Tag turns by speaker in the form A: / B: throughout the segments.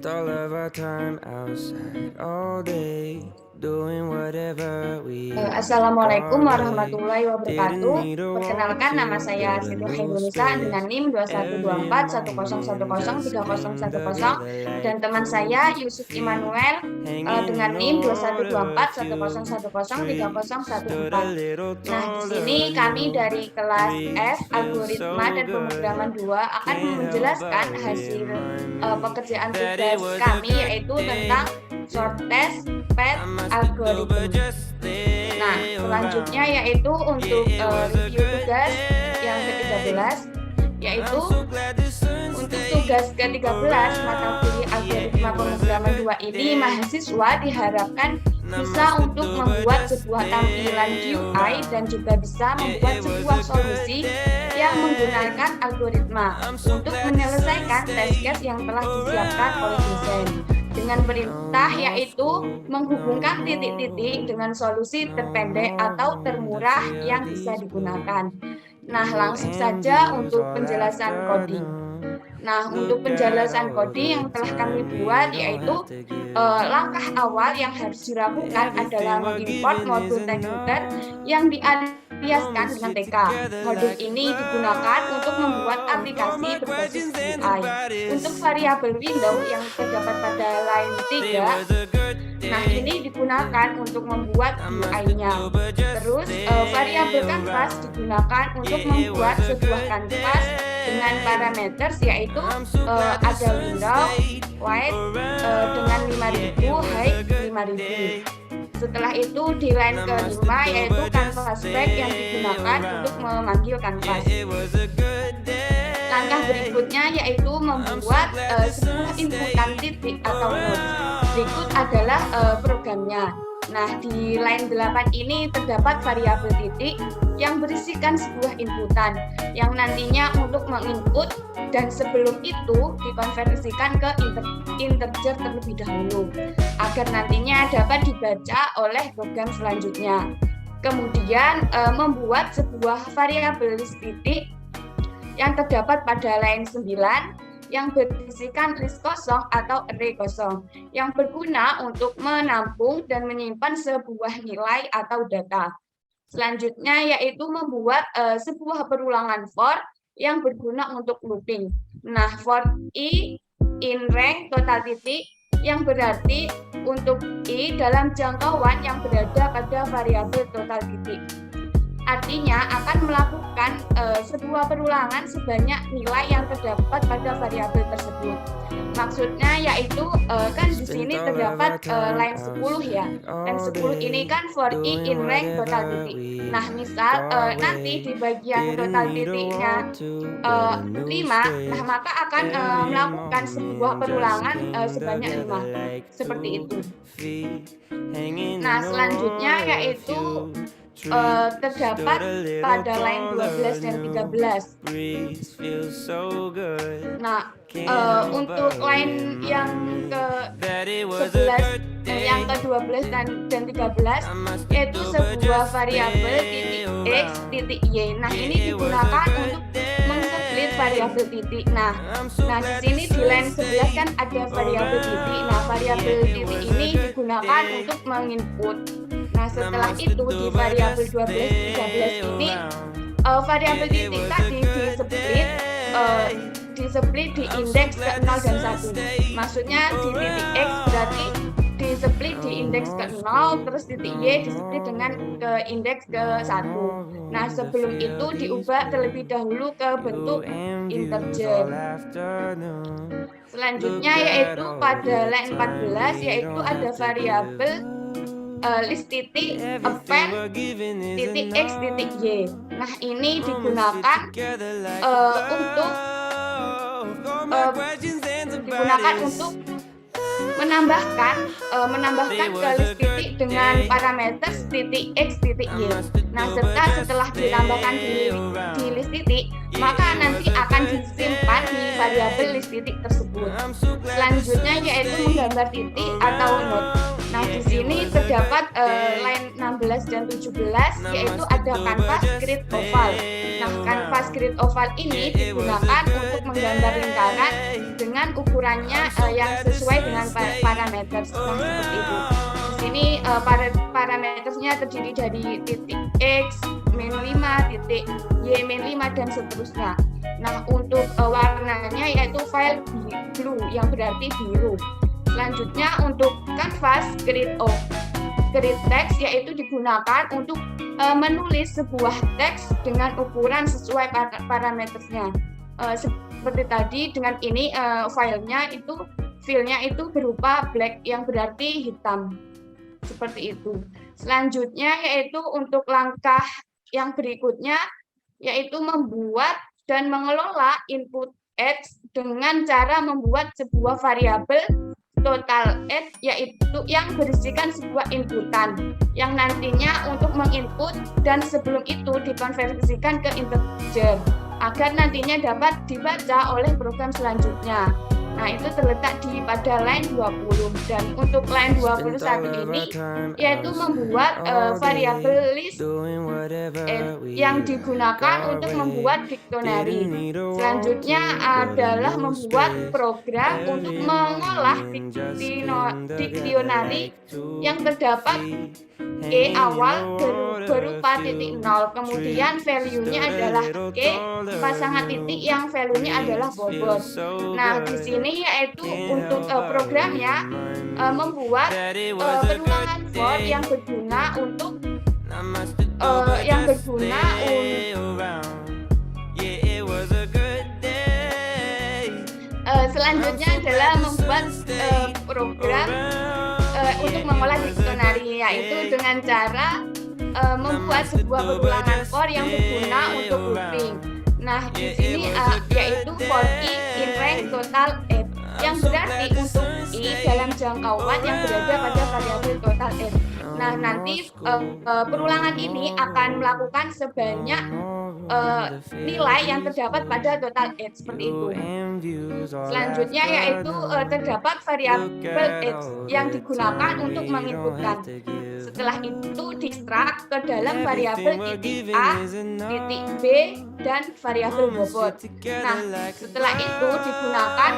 A: spent all of our time outside all day, doing whatever we
B: Assalamualaikum
A: call it.
B: warahmatullahi
A: Didn't
B: wabarakatuh.
A: need a wall
B: Perkenalkan, nama
A: to
B: saya
A: build a
B: Siti
A: new
B: Hairunisa dengan
A: space.
B: NIM
A: Every morning
B: 21410103010
A: just seemed a
B: 3010
A: little
B: dan
A: like
B: teman saya
A: cold
B: Yusuf
A: feet,
B: Immanuel
A: hanging in
B: dengan
A: the
B: NIM
A: water. A few
B: 21410103010
A: trees stood a
B: 3014.
A: little
B: Nah, di
A: taller.
B: sini kami
A: New
B: dari kelas F
A: breeze feels
B: Algoritma
A: so
B: dan
A: good.
B: Pemrograman 2 akan
A: Can't help
B: menjelaskan
A: but
B: hasil
A: remind me
B: pekerjaan
A: that it
B: tugas
A: was a
B: kami,
A: good
B: yaitu
A: day.
B: tentang short test pet
A: I must have do but
B: algorithm.
A: just
B: Nah,
A: stay
B: selanjutnya
A: around.
B: yaitu untuk
A: Yeah, it was a
B: review
A: good
B: tugas yang
A: day.
B: ke-13, yaitu
A: I'm so glad the sun
B: untuk
A: stayed
B: tugas ke-13 mata
A: around.
B: kuliah
A: Yeah,
B: algoritma
A: it was a
B: pemrograman 2
A: good
B: ini,
A: day.
B: mahasiswa diharapkan
A: And I
B: bisa
A: must have
B: untuk
A: do but
B: membuat
A: just
B: sebuah
A: stay
B: tampilan GUI dan
A: around.
B: juga bisa
A: Yeah,
B: membuat
A: it was
B: sebuah
A: a good
B: solusi yang
A: day.
B: menggunakan algoritma
A: I'm so
B: untuk
A: glad the sun
B: menyelesaikan test
A: stayed
B: case yang telah disiapkan oleh dosen dengan perintah,
A: around. No more
B: yaitu
A: school, no
B: menghubungkan
A: more
B: titik-titik dengan
A: home,
B: solusi
A: no
B: terpendek
A: more
B: atau
A: room to
B: termurah
A: fill
B: yang bisa
A: these
B: digunakan.
A: blues.
B: Nah,
A: You
B: langsung
A: and
B: saja
A: you's
B: untuk
A: all
B: penjelasan coding.
A: afternoon.
B: Nah, untuk
A: Look at
B: penjelasan
A: all
B: coding
A: the
B: yang telah kami
A: time we
B: buat,
A: don't
B: yaitu
A: have to give
B: langkah
A: up.
B: awal yang harus dilakukan adalah
A: Everything we're
B: mengimport
A: given is
B: modul TechTutor
A: enough.
B: yang
A: When we
B: dialiaskan dengan
A: sit
B: TK.
A: together
B: Modul
A: like a
B: ini digunakan untuk membuat
A: glove. All
B: aplikasi
A: my
B: berbasis
A: questions and
B: GUI.
A: about
B: Untuk
A: is
B: variabel window yang terdapat pada line
A: it
B: 3,
A: was a good
B: nah,
A: day.
B: ini digunakan untuk membuat
A: I must have
B: UI-nya.
A: do but just
B: Terus,
A: stay
B: variabel canvas
A: around.
B: digunakan untuk
A: Yeah, it
B: membuat
A: was a
B: sebuah
A: good
B: kanvas dengan
A: day.
B: parameter, yaitu
A: I'm so glad the
B: ada
A: sun
B: window,
A: stayed
B: width
A: around.
B: dengan
A: Yeah,
B: 5000,
A: it was a
B: height
A: good
B: 5000.
A: day.
B: Setelah itu di line
A: And I must
B: kelima,
A: have do
B: yaitu
A: but just
B: canvas back yang
A: stay
B: digunakan untuk
A: around.
B: memanggil kanvas.
A: Yeah, it was a good day.
B: Langkah berikutnya yaitu membuat sebuah inputan titik atau nodes. Berikut adalah programnya. Nah, di line 8 ini terdapat variabel titik yang berisikan sebuah inputan yang nantinya untuk menginput dan sebelum itu dikonversikan ke integer terlebih dahulu agar nantinya dapat dibaca oleh program selanjutnya. Kemudian membuat sebuah variabel list titik yang terdapat pada line 9 yang berisikan list kosong atau array kosong yang berguna untuk menampung dan menyimpan sebuah nilai atau data. Selanjutnya yaitu membuat sebuah perulangan for yang berguna untuk looping. Nah, for i in rank total titik yang berarti untuk i dalam jangkauan yang berada pada variabel total titik. Artinya akan melakukan sebuah perulangan sebanyak nilai yang terdapat pada variabel tersebut. Maksudnya yaitu kan di sini terdapat line 10 ya. Line 10 ini kan for i in rank total titik. Nah, misal nanti di bagian total titiknya 5, nah maka akan melakukan sebuah perulangan sebanyak 5. Seperti itu. Nah, selanjutnya yaitu terdapat pada line 12 dan 13. Nah, untuk line yang ke-11, yang ke-12 dan 13 yaitu sebuah variabel titik x titik y. Nah, ini digunakan untuk mengsplit variabel titik. Nah di sini di line 11 kan ada variabel titik. Nah, variabel titik ini digunakan untuk menginput. Nah, setelah itu di variabel 12 13 ini variabel titik tadi di-split di indeks ke 0 dan 1. Maksudnya di titik x berarti di-split di indeks ke 0, terus titik y di-split dengan ke indeks ke 1. Nah, sebelum itu diubah terlebih dahulu ke bentuk integer. Selanjutnya yaitu pada line 14 yaitu ada variabel list titik append titik x titik y. Nah, ini digunakan untuk menambahkan ke list titik dengan parameter titik x titik y. Nah, setelah ditambahkan di list titik, maka nanti akan disimpan di variabel list titik tersebut. Selanjutnya yaitu menggambar titik atau node. Nah, Nah, di sini terdapat line 16 dan 17, yaitu ada kanvas grid oval. Nah, kanvas grid oval ini digunakan untuk menggambar lingkaran dengan ukurannya yang sesuai dengan parameter. Nah, seperti itu. Di sini parameternya terdiri dari titik X, min 5, titik Y, min 5, dan seterusnya. Nah, untuk warnanya yaitu file blue, yang berarti biru. Selanjutnya untuk kanvas grid text, yaitu digunakan untuk menulis sebuah teks dengan ukuran sesuai parameternya. Seperti tadi, dengan ini filenya itu berupa black, yang berarti hitam. Seperti itu. Selanjutnya yaitu untuk langkah yang berikutnya, yaitu membuat dan mengelola input X dengan cara membuat sebuah variabel total X, yaitu yang berisikan sebuah inputan yang nantinya untuk menginput dan sebelum itu dikonversikan ke integer agar nantinya dapat dibaca oleh program selanjutnya. Nah, itu terletak pada line 20. Dan untuk line 21 ini yaitu membuat variabel list yang digunakan untuk membuat dictionary. Selanjutnya adalah membuat program untuk mengolah dictionary yang terdapat awal berupa titik 0, kemudian value-nya adalah pasangan titik yang value-nya adalah bobot. Nah, di sini yaitu untuk programnya membuat perulangan for yang berguna untuk selanjutnya adalah membuat program untuk mengolah dictionary, yaitu dengan cara membuat sebuah perulangan for yang berguna untuk looping. Nah, di sini yaitu for i in range total X, yang berarti untuk i dalam jangkauan yang berada pada variabel total X. Nah, nanti perulangan ini akan melakukan sebanyak nilai yang terdapat pada total X, seperti itu. Selanjutnya yaitu terdapat variabel X yang digunakan untuk menginputkan. Setelah itu distruk ke dalam variabel titik A, titik B, dan variabel bobot. Nah, setelah itu digunakan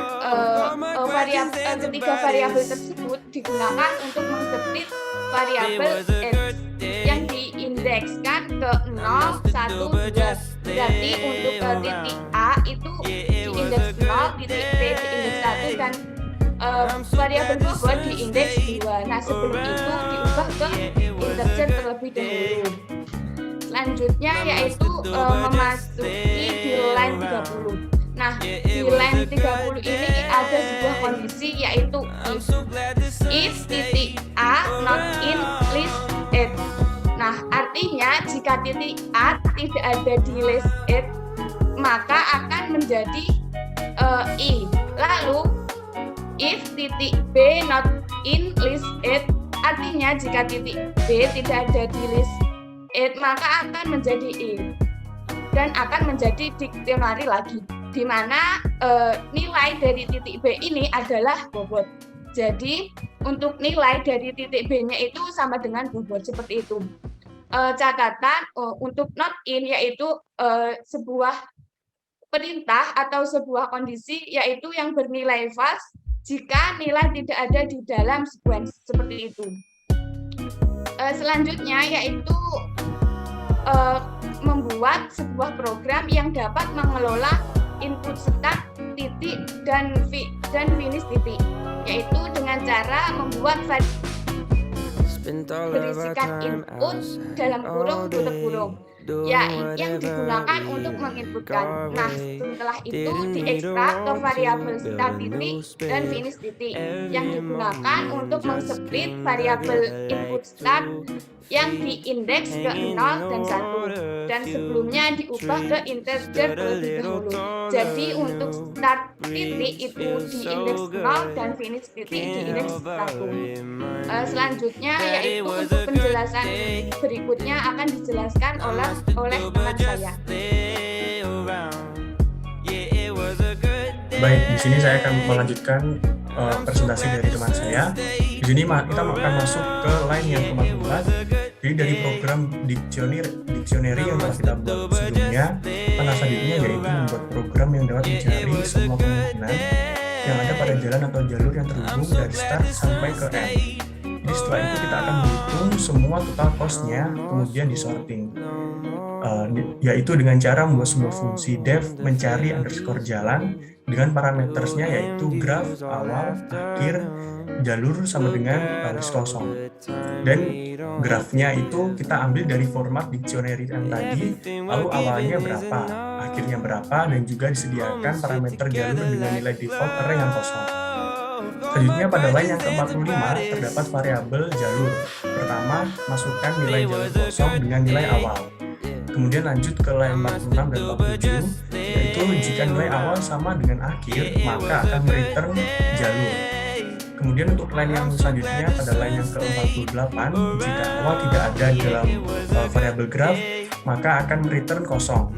B: ketiga variabel tersebut digunakan untuk mengsplit variabel X yang diindekskan ke 0, 1, 2. Berarti untuk titik A itu diindeks 0, titik B diindeks 1, dan variabel bobot diindeks 2. Nah, sebelum itu diubah ke integer terlebih dahulu. Selanjutnya yaitu memasuki di line 30. Nah, di line 30 ini ada sebuah kondisi, yaitu if titik A not in list X. Nah, artinya jika titik A tidak ada di list X, maka akan menjadi I. Lalu if titik B not in list X, artinya jika titik B tidak ada di list X, maka akan menjadi I dan akan menjadi dictionary lagi, di mana nilai dari titik B ini adalah bobot. Jadi untuk nilai dari titik B-nya itu sama dengan bobot, seperti itu. Catatan untuk not in yaitu sebuah perintah atau sebuah kondisi, yaitu yang bernilai false jika nilai tidak ada di dalam sequence, seperti itu. Selanjutnya yaitu membuat sebuah program yang dapat mengelola input start titik dan finish titik, yaitu dengan cara membuat berisikan input dalam kurung tutup kurung yang digunakan untuk menginputkan. Nah, setelah itu diekstrak ke variabel start titik dan finish titik yang digunakan untuk mengsplit variabel input start yang diindeks ke 0 dan 1, dan sebelumnya diubah ke integer terlebih dahulu. Jadi untuk start titik itu diindeks 0 dan finish titik diindeks 1. Selanjutnya yaitu untuk penjelasan berikutnya akan dijelaskan oleh teman saya.
C: Baik, di sini saya akan melanjutkan presentasi dari teman saya. Di sini kita akan masuk ke line yang ke-14. Jadi dari program dictionary yang telah kita buat sebelumnya, langkah selanjutnya yaitu membuat program yang dapat mencari semua kemungkinan yang ada pada jalan atau jalur yang terhubung dari start sampai ke end. Jadi setelah itu kita akan menghitung semua total cost-nya, kemudian disorting. Yaitu dengan cara membuat sebuah fungsi def mencari underscore jalan dengan parametersnya yaitu graf, awal, akhir, jalur sama dengan list kosong. Dan grafnya itu kita ambil dari format dictionary yang tadi, lalu awalnya berapa, akhirnya berapa, dan juga disediakan parameter jalur dengan nilai default array yang kosong. Selanjutnya pada line yang ke-45 terdapat variabel jalur. Pertama, masukkan nilai jalur kosong dengan nilai awal. Kemudian lanjut ke line 46 dan 47, yaitu jika nilai awal sama dengan akhir, maka akan return jalur. Kemudian untuk line yang selanjutnya pada line yang ke-48, jika awal tidak ada dalam variabel graph, maka akan return kosong.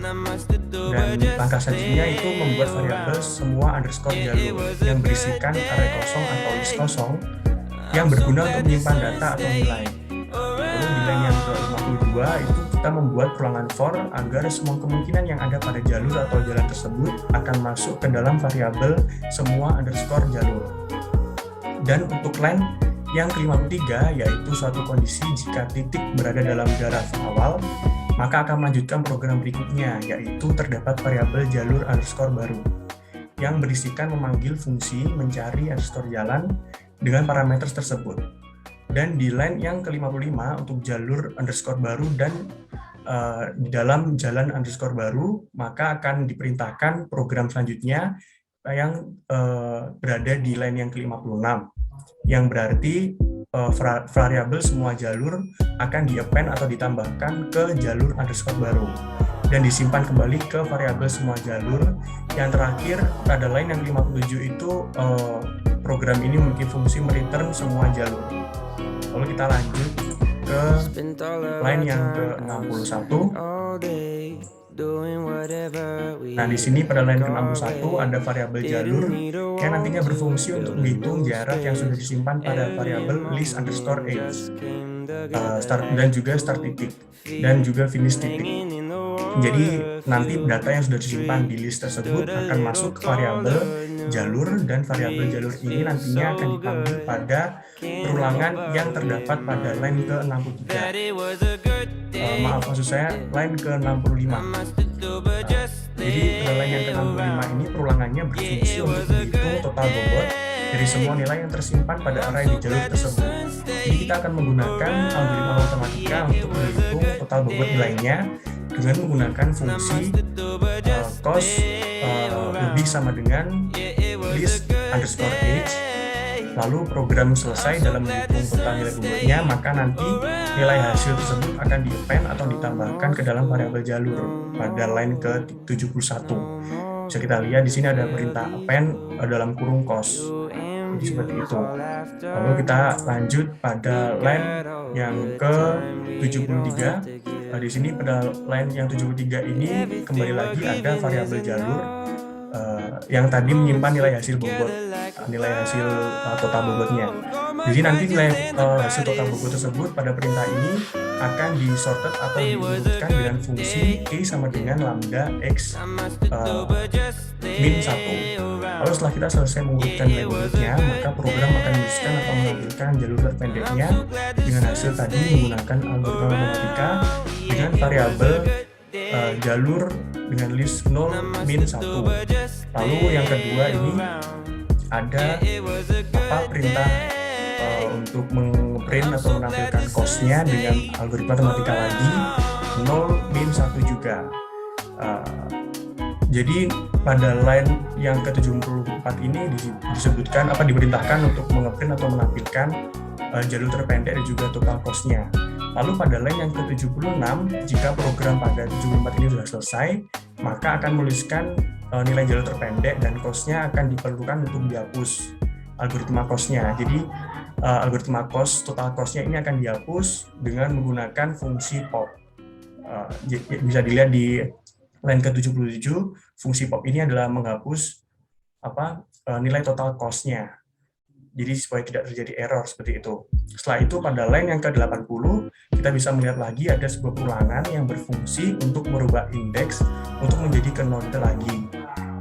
C: Dan langkah selanjutnya itu membuat variabel semua underscore jalur yang berisikan array kosong atau list kosong yang berguna untuk menyimpan data atau nilai. Lalu di line yang ke-52 itu kita membuat ulangan for agar semua kemungkinan yang ada pada jalur atau jalan tersebut akan masuk ke dalam variabel semua underscore jalur. Dan untuk line yang ke-53 yaitu suatu kondisi jika titik berada dalam graf awal, maka akan melanjutkan program berikutnya yaitu terdapat variabel jalur underscore baru yang berisikan memanggil fungsi mencari underscore jalan dengan parameter tersebut. Dan di line yang ke-55 untuk jalur underscore baru dan di dalam jalan underscore baru, maka akan diperintahkan program selanjutnya yang berada di line yang ke-56, yang berarti variabel semua jalur akan di-append atau ditambahkan ke jalur underscore baru dan disimpan kembali ke variabel semua jalur. Yang terakhir pada line yang ke-57 itu program ini memiliki fungsi mereturn semua jalur. Lalu kita lanjut ke line yang ke-61. Nah, di sini pada line ke-61 ada variabel jalur yang nantinya berfungsi untuk menghitung jarak yang sudah disimpan pada variabel list underscore age, dan juga start titik, dan juga finish titik. Jadi nanti data yang sudah disimpan di list tersebut akan masuk ke variabel jalur, dan variabel jalur ini nantinya akan dipanggil pada perulangan yang terdapat pada line ke-63. Maksud saya line ke-65. Jadi pada line yang ke-65 ini perulangannya berfungsi untuk menghitung total bobot dari semua nilai yang tersimpan pada array di jalur tersebut. Jadi kita akan menggunakan algoritma matematika untuk menghitung total bobot nilainya dengan menggunakan fungsi cost lebih sama dengan list underscore age. Lalu program selesai dalam menghitung total nilai bobotnya, maka nanti nilai hasil tersebut akan di-append atau ditambahkan ke dalam variabel jalur pada line ke-71. Bisa kita lihat di sini ada perintah append dalam kurung cost. Jadi seperti itu. Lalu kita lanjut pada line yang ke-73. Di sini pada line yang 73 ini kembali lagi ada variabel jalur yang tadi menyimpan nilai hasil bobot, nilai hasil total bobotnya. Jadi nanti nilai hasil total bobot tersebut pada perintah ini akan disorted atau diurutkan dengan fungsi k sama dengan lambda x min 1. Lalu setelah kita selesai mengurutkan nilai bobotnya, maka program akan menuliskan atau mengambilkan jalur terpendeknya dengan hasil tadi menggunakan algoritma matematika dengan variabel jalur dengan list 0 min 1. Lalu yang kedua ini ada perintah untuk meng-print atau menampilkan cost-nya dengan algoritma matematika lagi 0 min 1 juga. Jadi pada line yang ke-74 ini disebutkan diperintahkan untuk meng-print atau menampilkan jalur terpendek dan juga total cost-nya. Lalu pada line yang ke-76, jika program pada 74 ini sudah selesai, maka akan menuliskan nilai jalur terpendek dan cost-nya akan diperlukan untuk dihapus algoritma cost-nya. Jadi algoritma cost, total cost-nya ini akan dihapus dengan menggunakan fungsi pop. Bisa dilihat di line ke-77, fungsi pop ini adalah menghapus nilai total cost-nya. Jadi supaya tidak terjadi error seperti itu. Setelah itu pada line yang ke-80 kita bisa melihat lagi ada sebuah perulangan yang berfungsi untuk merubah indeks untuk menjadi ke-node lagi.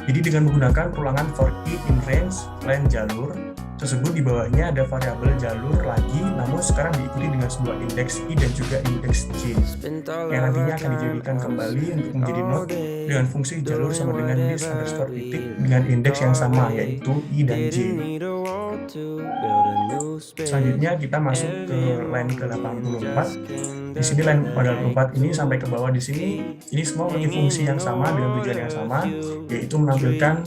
C: Jadi dengan menggunakan perulangan for i in range line jalur tersebut, di bawahnya ada variabel jalur lagi, namun sekarang diikuti dengan sebuah indeks i dan juga indeks j yang nantinya akan dijadikan kembali untuk menjadi node dengan fungsi jalur sama dengan list underscore titik dengan indeks yang sama, yaitu i dan j. Selanjutnya kita masuk ke line ke-84. Di sini line pada 84 ini sampai ke bawah di sini, ini semua memiliki fungsi yang sama dengan tujuan yang sama, yaitu menampilkan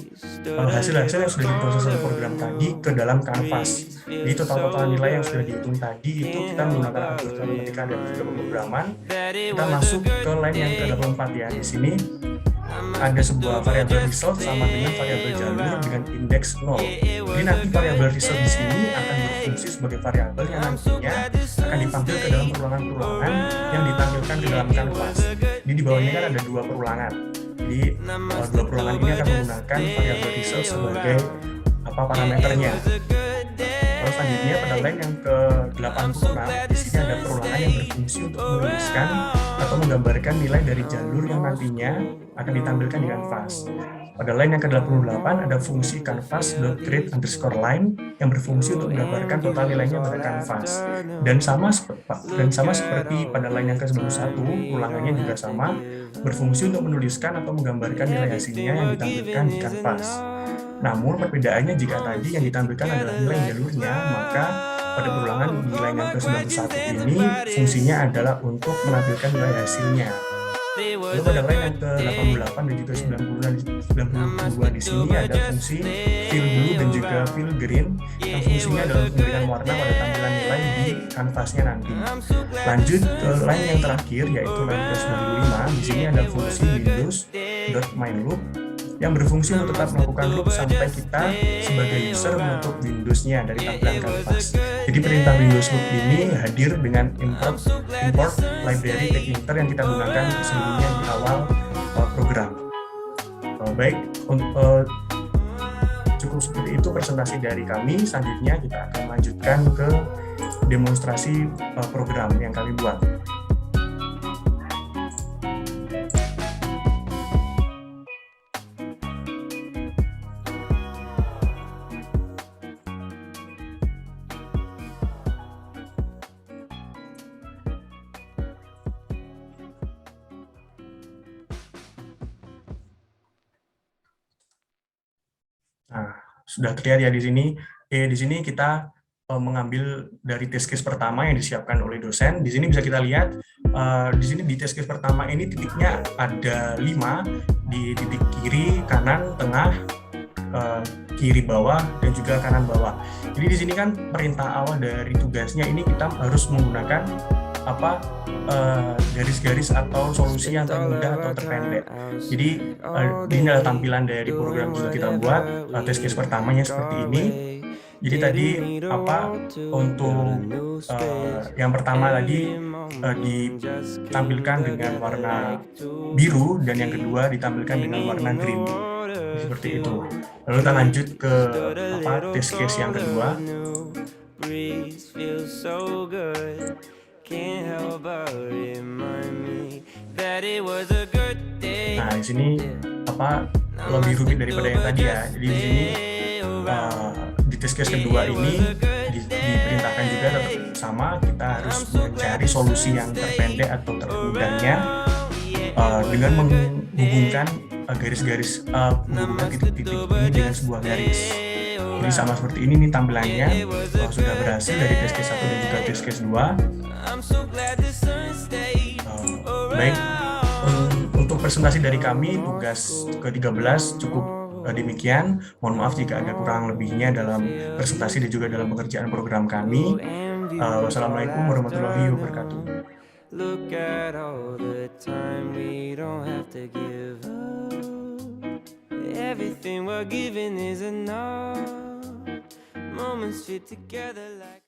C: hasil-hasil yang sudah diproses oleh program tadi ke dalam kanvas. Jadi total nilai yang sudah dihitung tadi itu kita menggunakan algoritma matematika dan juga pemrograman. Kita masuk ke line yang ke-84 ya. Di sini ada sebuah variabel result sama dengan variabel jalur dengan indeks 0. Jadi nanti variabel result di sini akan berfungsi sebagai variabel yang nantinya akan dipanggil ke dalam perulangan-perulangan yang ditampilkan ke dalam kanvas. Jadi di bawahnya kan ada dua perulangan. Jadi dua perulangan ini akan menggunakan variabel result sebagai parameternya. Lalu selanjutnya pada line yang ke-86 di sini ada perulangan yang berfungsi untuk menuliskan atau menggambarkan nilai dari jalur yang nantinya akan ditampilkan di kanvas. Pada line yang ke-88 ada fungsi canvas.create_line yang berfungsi untuk menggambarkan total nilainya pada kanvas. Dan sama seperti pada line yang ke-91, ulangannya juga sama, berfungsi untuk menuliskan atau menggambarkan nilai hasilnya yang ditampilkan di kanvas. Namun perbedaannya jika tadi yang ditampilkan adalah nilai jalurnya, maka pada perulangan di line yang ke-91 ini fungsinya adalah untuk menampilkan nilai hasilnya. Lalu pada line yang ke-88 dan juga 92 di sini ada fungsi fill blue dan juga fill green yang fungsinya adalah memberikan warna pada tampilan nilai di kanvasnya nanti. Lanjut ke line yang terakhir yaitu line ke-95. Di sini ada fungsi windows.mainLoop yang berfungsi untuk tetap melakukan loop sampai kita sebagai user menutup Windows-nya dari tampilan kanvas. Jadi perintah Windows loop ini hadir dengan import library Tkinter yang kita gunakan sebelumnya di awal program. Baik, cukup seperti itu presentasi dari kami. Selanjutnya kita akan lanjutkan ke demonstrasi program yang kami buat. Nah, sudah terlihat ya di sini. Di sini kita mengambil dari test case pertama yang disiapkan oleh dosen. Di sini bisa kita lihat, di sini di test case pertama ini titiknya ada 5 di titik kiri, kanan, tengah, kiri bawah, dan juga kanan bawah. Jadi di sini kan perintah awal dari tugasnya ini kita harus menggunakan garis-garis atau solusi yang termudah atau terpendek. Jadi ini adalah tampilan dari program yang kita buat. Test case pertamanya seperti ini. Jadi tadi untuk yang pertama tadi ditampilkan dengan warna biru dan yang kedua ditampilkan dengan warna green. Seperti itu. Lalu kita lanjut ke test case yang kedua. Nah, di sini lebih rumit daripada yang tadi ya. Jadi di sini di test case kedua ini diperintahkan juga tetap sama, kita harus mencari solusi yang terpendek atau termudahnya dengan menghubungkan garis-garis menghubungkan titik-titik ini dengan sebuah garis. Jadi sama seperti ini nih tampilannya. Sudah berhasil dari test case 1 dan juga test case 2. Baik, untuk presentasi dari kami tugas ke-13 cukup demikian. Mohon maaf jika ada kurang lebihnya dalam presentasi dan juga dalam pengerjaan program kami. Wassalamualaikum warahmatullahi wabarakatuh. Look at all the time we don't have to give up. Everything we're given is enough. Moments fit together like